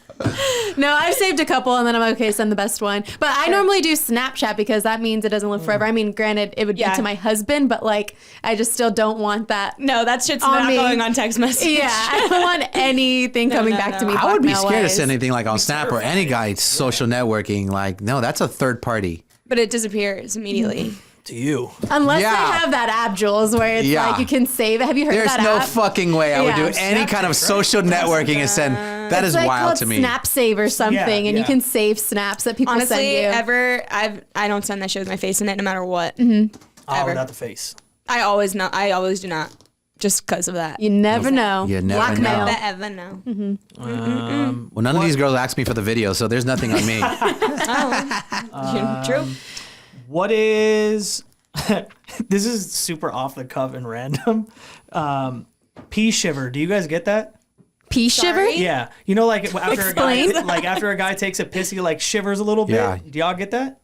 No, I've saved a couple and then I'm like, okay, send the best one. But I normally do Snapchat because that means it doesn't live forever. I mean, granted, it would be Yeah. to my husband, but like, I just still don't want that. No, that shit's On not me. going on text message. Yeah, I don't want anything coming no, back no. to me. I would be scared to blackmail-wise. send anything like on Snap or any guy's social networking. Like, no, that's a third party. But it disappears immediately. To you. Unless Yeah. they have that app, Jules, where it's Yeah. like you can save it. Have you heard There's of that no app? fucking way I would Yeah. do any kind of social networking and send. That is It's like wild called to me. Snap Save or something, and yeah. you can save snaps that people send Honestly, you. I don't send that shit with my face in it, no matter what. Oh, Ever. without the face. I always do not, just because of that. You never know. You never Blackmail. know. Never ever know. Well, none of these girls asked me for the video, so there's nothing on me. True. What is this is super off the cuff and random. Pea shiver. Do you guys get that? Pea shiver? Sorry? Yeah. You know, like after Explain. after a guy takes a piss, he like shivers a little bit. Yeah. Do y'all get that?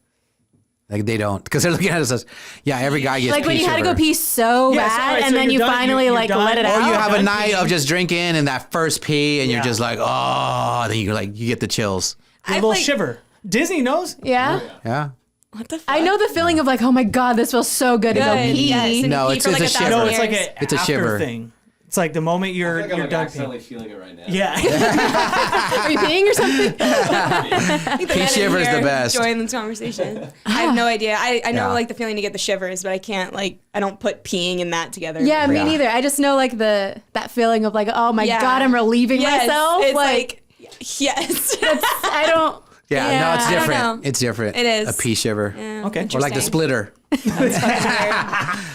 Like they don't, because they're looking at us as, yeah, every guy gets Like when pea you had to go shiver. pee so Yes, bad, all right, and so then you're you done- finally you're like done. let it Or out. Or you have a done night peeing. of just drinking and that first pee, and you're Yeah. just like, oh, then you're like, you get the chills. A I little like- shiver. Disney knows. Yeah. Yeah. What the fuck? I know the feeling of like, oh my God, this feels so good to go Good, pee. yes, and No, you pee it's for like a shiver. 1,000 No, it's like years. a It's a after shiver. thing. It's like the moment you're I feel like I'm you're like done accidentally peeing. feeling it right now. Yeah. Are you peeing or something? Pea shiver is the best. Join this conversation. I have no idea. I know Yeah. like the feeling to get the shivers, but I can't like I don't put peeing and that together. Yeah, me Yeah. neither. I just know like that feeling of like, oh my Yeah. God, I'm relieving Yes, myself. It's like yes. I don't. Yeah, Yeah, no, it's I don't different. know. It's different. It is. A pea shiver. Okay. Or like the Interesting. splitter. That's fucking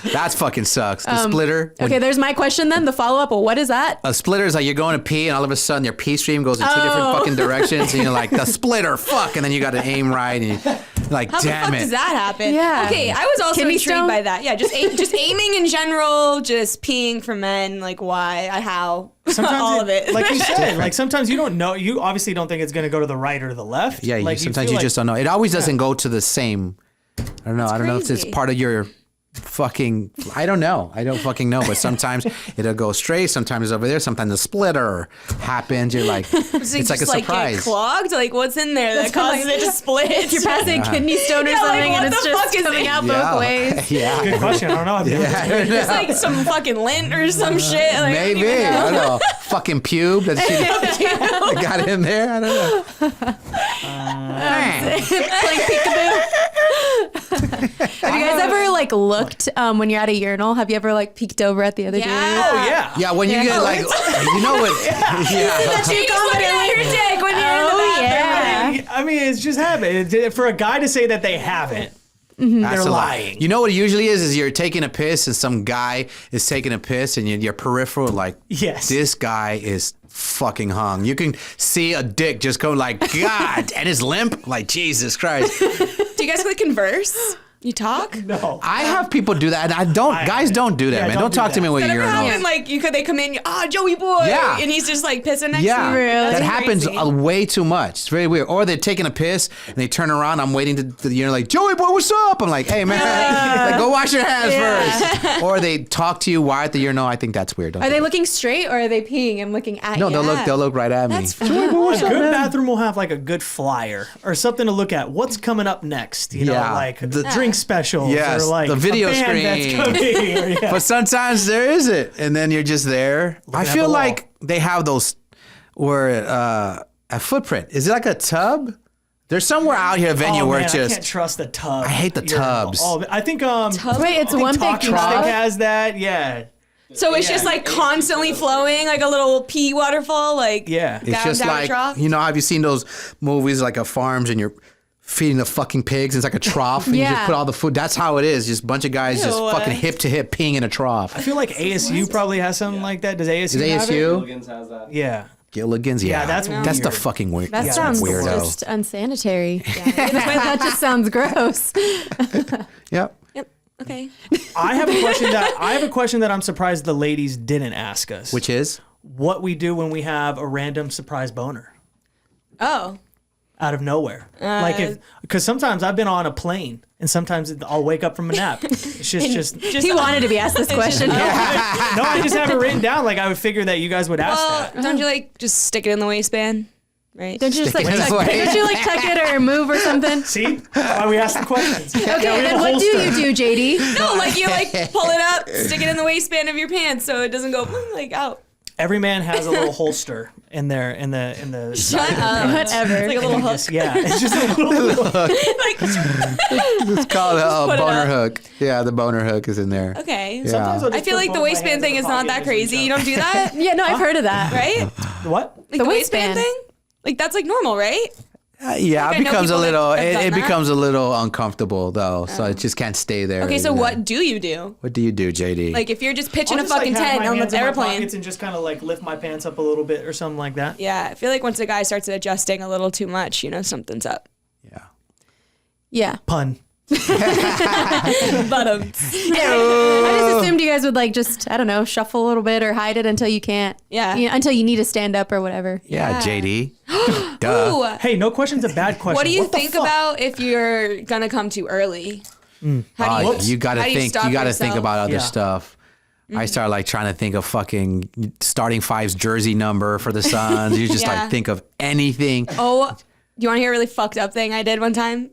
weird. That's fucking sucks. The splitter. when- Okay, there's my question then. The follow up. Well, what is that? A splitter is like you're going to pee and all of a sudden your pee stream goes in two different Oh. fucking directions and you're like, the splitter, fuck. And then you got to aim right and you're like, How the damn fuck it. does that happen? Yeah. Okay, I was also Kidney intrigued stone? by that. Yeah, just aiming in general, just peeing for men. Like why? How? Sometimes all of it. Like you said, like sometimes you don't know. You obviously don't think it's going to go to the right or the left. Yeah, like, sometimes feel you like- just don't know. It always doesn't go to the same. I don't know. I don't know if it's crazy. part of your fucking. I don't know. I don't fucking know. But sometimes it'll go straight. Sometimes it's over there. Sometimes the splitter happens. You're like, Does it it's like a just, get surprise. clogged? Like what's in there that That's kinda causes like- it to split? If you're passing a kidney stone or Yeah, like, something what and it's the just fuck is coming it? out both ways. Yeah. Good question. I don't know. I've never- It's like some fucking lint or some shit. Like, Maybe. I don't know. Fucking pube that she got in there. I don't know. Playing peekaboo. Have you guys ever like looked when you're at a urinal? Have you ever like peeked over at the other dude? Oh yeah. Yeah, when you get like, you know what? Yeah. She's looking at your dick when you're in the Oh bathroom. yeah. I mean, it's just happened. For a guy to say that they haven't, That's they're a lie. lying. You know what it usually is you're taking a piss and some guy is taking a piss and your peripheral like, Yes. this guy is fucking hung. You can see a dick just go like, God, and his limp, like Jesus Christ. Do you guys like converse? You talk? No. I have people do that, and I don't. Guys don't do that, Yeah, man. don't Don't do talk to that. me when That you're ever urinal. happen? Like, they come in, Joey boy. Yeah. And he's just like pissing next Yeah, to you. Really? that That's happens crazy. way too much. It's very weird. Or they're taking a piss and they turn around. I'm waiting to you're like, Joey boy, what's up? I'm like, hey man, like, go wash your hands first. Or they talk to you while at the urinal. I think that's weird. Don't Are do they that. looking straight or are they peeing and looking at No, you? they'll look right at me. That's fine. A good bathroom will have like a good flyer or something to look at. What's coming up next? You know, Yeah. like the drink specials Yes, or like the video a band screen. that's coming. Or, yeah. But sometimes there isn't, and then you're just there. I at feel the like they have those where a footprint. Is it like a tub? There's somewhere out here a venue where man, it's I can't just. trust the tub. I hate the urinal. tubs. Oh, I think Wait, it's I think one big Talk Stick tub? has that. Yeah. So it's just like constantly flowing, like a little pee waterfall, like Yeah. It's down, just down a like, trough. you know, have you seen those movies like a farms and you're feeding the fucking pigs? It's like a trough and you just Yeah. put all the food. That's how it is. Just a bunch of guys just Ew. fucking hip to hip peeing in a trough. I feel like ASU probably has something like that. Does ASU Is have it? ASU? Gilligan's has that. Yeah. Gilligan's? Yeah. that's That's the weird. fucking weird. That that's sounds weirdo. just unsanitary. That just sounds gross. Yep. Yep. Okay. I have a question that I'm surprised the ladies didn't ask us. Which is? What we do when we have a random surprise boner Oh. out of nowhere. Because sometimes I've been on a plane and sometimes I'll wake up from a nap. It's just He wanted to be asked this question. no, I just have it written down. Like I would figure that you guys would ask Well, that. don't you like just stick it in the waistband? Right? Don't you just like Stick it tuck, away. don't you like tuck it or move or something? See? That's why we ask the questions. Okay, we have then a what do holster. you do, JD? No, like you like pull it up, stick it in the waistband of your pants so it doesn't go like out. Every man has a little holster in there in the Shut up. Whatever. It's like a little hook. Yeah, it's just a little Like, It's called a put it boner up. hook. Yeah, the boner hook is in there. okay. Yeah. Sometimes I'll I just feel put like both the my waistband hands in thing the is not pocket that and just crazy. reach You don't do that, Yeah, no, I've heard of that. right? out. What? Like the waistband thing? Like that's like normal, right? Yeah, Like, it I know becomes a people that little. have done It that. becomes a little uncomfortable though, so it just can't stay there. Okay, so you know. what do you do? What do you do, JD? Like if you're just pitching I'll a just, fucking have tent my on hands the in my airplane. pockets and just kind of like lift my pants up a little bit or something like that. Yeah, I feel like once a guy starts adjusting a little too much, you know, something's up. yeah. Yeah. Pun. But I just assumed you guys would like just, I don't know, shuffle a little bit or hide it until you can't. Yeah. You know, until you need to stand up or whatever. Yeah, Yeah. JD. Duh. Ooh, Hey, no question's a bad question. what do you the think fuck? about if you're gonna come too early? How do you, You gotta how do you think. stop You gotta think yourself? about other Yeah. stuff. I start like trying to think of fucking starting five's jersey number for the Suns. You just Yeah. like think of anything. Oh, do you want to hear a really fucked up thing I did one time?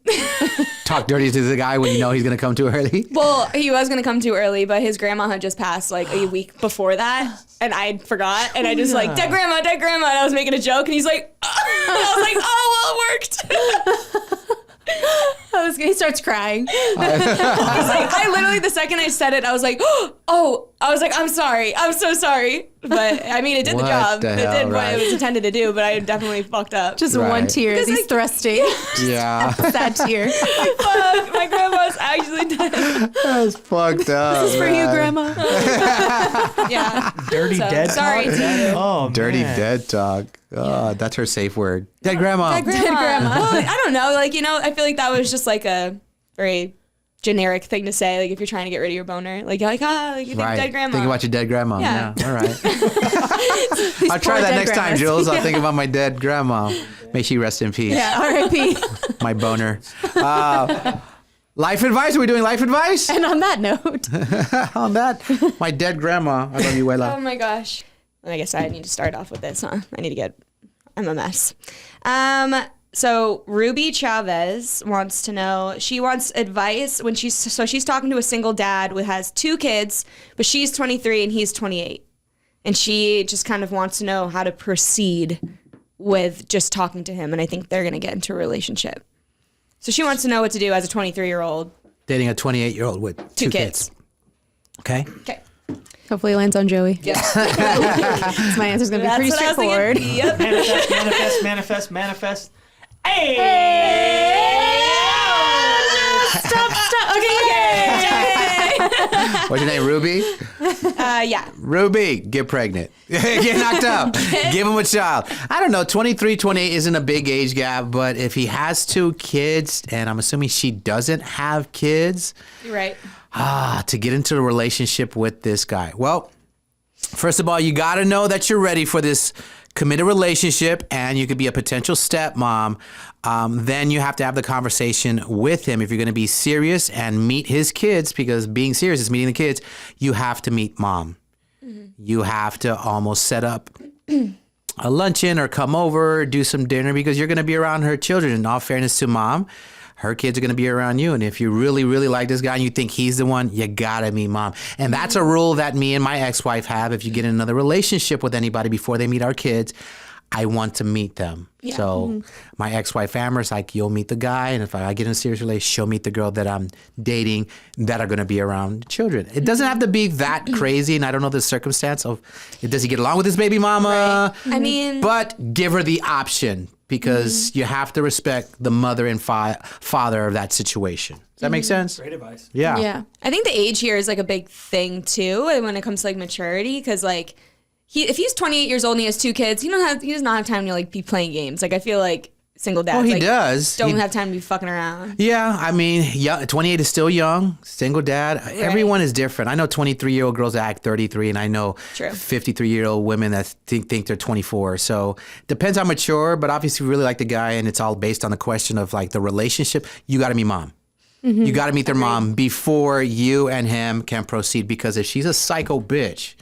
Talk dirty to the guy when you know he's gonna come too early. Well, he was gonna come too early, but his grandma had just passed like a week before that, and I forgot, and I just like dead grandma, and I was making a joke, and he's like, and I was like, oh well, it worked. He starts crying. He's like, I literally the second I said it, I was like, oh, I was like, I'm sorry, I'm so sorry, but I mean, it did What the job, the it hell, did what right. it was intended to do, but I definitely fucked up. Just Right. one tear as Because, he's like- thrusting. Yeah, Sad tear. Fuck, my grandma's actually dead. that's fucked up. This is for you, man. Grandma. Yeah. Dirty So, dead sorry talk? to you. Oh, Dirty man. dead talk. Oh, that's her safe word. Dead grandma. Grandma. Well, I don't know. Like, you know, I feel like that was just like a very generic thing to say. Like, if you're trying to get rid of your boner, like, you're like, like you think Right. dead grandma. Think about your dead grandma. Yeah. Yeah. All right. I'll try poor that dead next time, grandmas. Jules. I'll think about my dead grandma. May she rest in peace. Yeah, R.I.P. My boner. Life advice? Are we doing life advice? And on that note, On that, my dead grandma. I love you, Oh Wela. my gosh. I guess I need to start off with this, huh? I'm a mess. So Ruby Chavez wants to know, she wants advice when she's talking to a single dad who has 2 kids, but she's 23 and he's 28. And she just kind of wants to know how to proceed with just talking to him. And I think they're going to get into a relationship. So she wants to know what to do as a 23-year-old. Dating a 28-year-old with 2 kids. Okay. Okay. hopefully it lands on Joey. Yeah. So my answer's going to be pretty That's what I was straightforward. thinking. Yep. Manifest. Hey! Stop. Okay. What's your name, Ruby? Yeah. Ruby, get pregnant. Get knocked up. Give him a child. I don't know, 23, 28 isn't a big age gap, but if he has 2 kids, and I'm assuming she doesn't have kids, You're right. to get into a relationship with this guy. Well, first of all, you got to know that you're ready for this committed relationship, and you could be a potential stepmom. Then you have to have the conversation with him if you're going to be serious and meet his kids, because being serious is meeting the kids. You have to meet mom. You have to almost set up a luncheon or come over, do some dinner, because you're going to be around her children. In all fairness to mom, her kids are going to be around you. And if you really, really like this guy and you think he's the one, you got to meet mom. And that's a rule that me and my ex-wife have. If you get in another relationship with anybody before they meet our kids, I want to meet them. Yeah. So my ex-wife Amber's like, you'll meet the guy, and if I get in a serious relationship, she'll meet the girl that I'm dating that are going to be around children. It doesn't have to be that crazy, and I don't know the circumstance of, does he get along with his baby mama? Right. I mean, but give her the option, because you have to respect the mother and father of that situation. Does that make sense? Great advice. Yeah. Yeah. I think the age here is like a big thing too, when it comes to like maturity, because like if he's 28 years old and he has 2 kids, he does not have time to like be playing games. Like I feel like single dads, Well, he like, does. don't have time to be fucking around. Yeah, I mean, 28 is still young, single dad. Everyone is different. I know 23-year-old girls that act 33, and I know 53-year-old women that think they're 24. So depends how mature, but obviously we really like the guy, and it's all based on the question of like the relationship. You got to meet mom. You got to meet their mom before you and him can proceed, because if she's a psycho bitch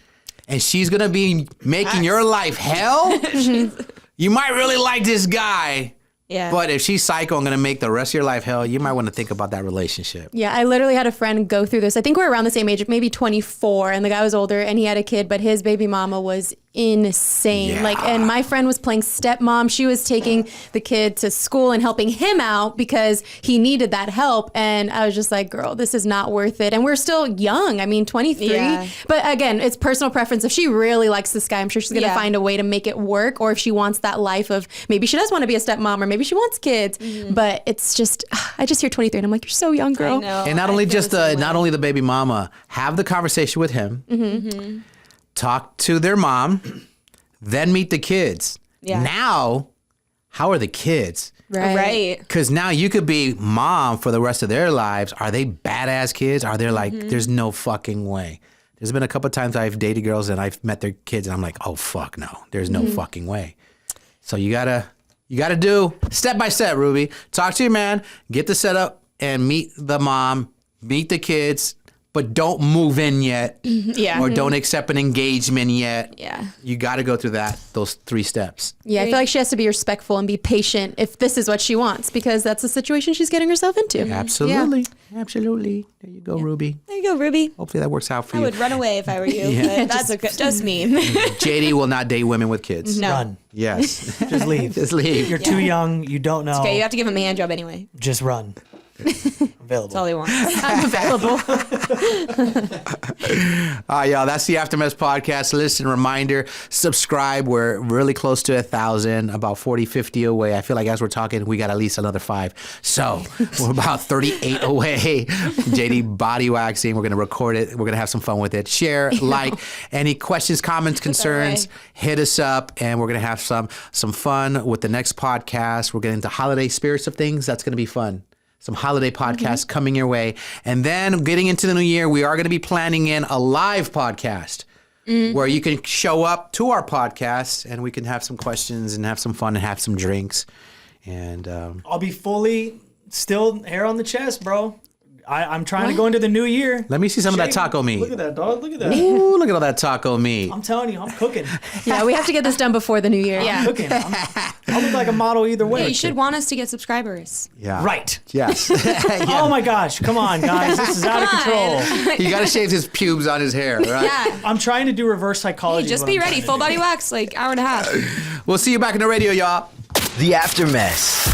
and she's going to be making your life hell, you might really like this guy. Yeah. But if she's psycho and going to make the rest of your life hell, you might want to think about that relationship. Yeah, I literally had a friend go through this. I think we're around the same age, maybe 24, and the guy was older and he had a kid, but his baby mama was insane. Yeah. Like, and my friend was playing stepmom. She was taking the kid to school and helping him out because he needed that help. And I was just like, girl, this is not worth it. And we're still young. I mean, 23. Yeah. But again, it's personal preference. If she really likes this guy, I'm sure she's going to find a way to make it work. Or if she wants that life of, maybe she does want to be a stepmom, or maybe she wants kids. But it's just, I just hear 23 and I'm like, you're so young, girl. I know. And not only I feel just the same not way. only the baby mama, have the conversation with him, talk to their mom, then meet the kids. Yeah. Now, how are the kids? Right. Because now you could be mom for the rest of their lives. Are they badass kids? Are they like, there's no fucking way? There's been a couple of times I've dated girls and I've met their kids and I'm like, oh, fuck no. There's no fucking way. So you gotta do step by step, Ruby. Talk to your man, get the setup, and meet the mom, meet the kids, but don't move in yet. Yeah. Or don't accept an engagement yet. Yeah. You got to go through those 3 steps. Yeah, I feel like she has to be respectful and be patient if this is what she wants, because that's the situation she's getting herself into. Absolutely. Absolutely. There you go, Ruby. There you go, Ruby. Hopefully that works out for I you. would run away if I were you. Yeah. But that's okay. Just me. JD will not date women with kids. No. Run. Yes. Just leave. Just leave. You're too young. You don't know. Okay, you have to give him a hand job anyway. Just run. Available. That's all he wants. I'm available. Y'all, that's the Aftermath Podcast. Listen, reminder, subscribe. We're really close to 1,000, about 40, 50 away. I feel like as we're talking, we got at least another 5. So we're about 38 away. JD body waxing. We're going to record it. We're going to have some fun with it. Share, like, any questions, comments, concerns, hit us up. And we're going to have some fun with the next podcast. We're getting into holiday spirits of things. That's going to be fun. Some holiday podcasts coming your way. And then getting into the new year, we are going to be planning in a live podcast where you can show up to our podcast and we can have some questions and have some fun and have some drinks. And I'll be fully still hair on the chest, bro. I'm trying to go into the new year. let me see some of that taco meat. Look at that, dog. Look at that. Ooh, look at all that taco meat. I'm telling you, I'm cooking. Yeah, we have to get this done before the new year. Yeah. Cooking. I look like a model either way. You should want us to get subscribers. Yeah. Right. Yes. Oh my gosh. Come on, guys. This is out of control. He got to shave his pubes on his hair, right? Yeah. I'm trying to do reverse psychology. Hey, just is what be I'm ready. trying to Full do. body wax, like hour and a half. We'll see you back in the radio, y'all. The Aftermess.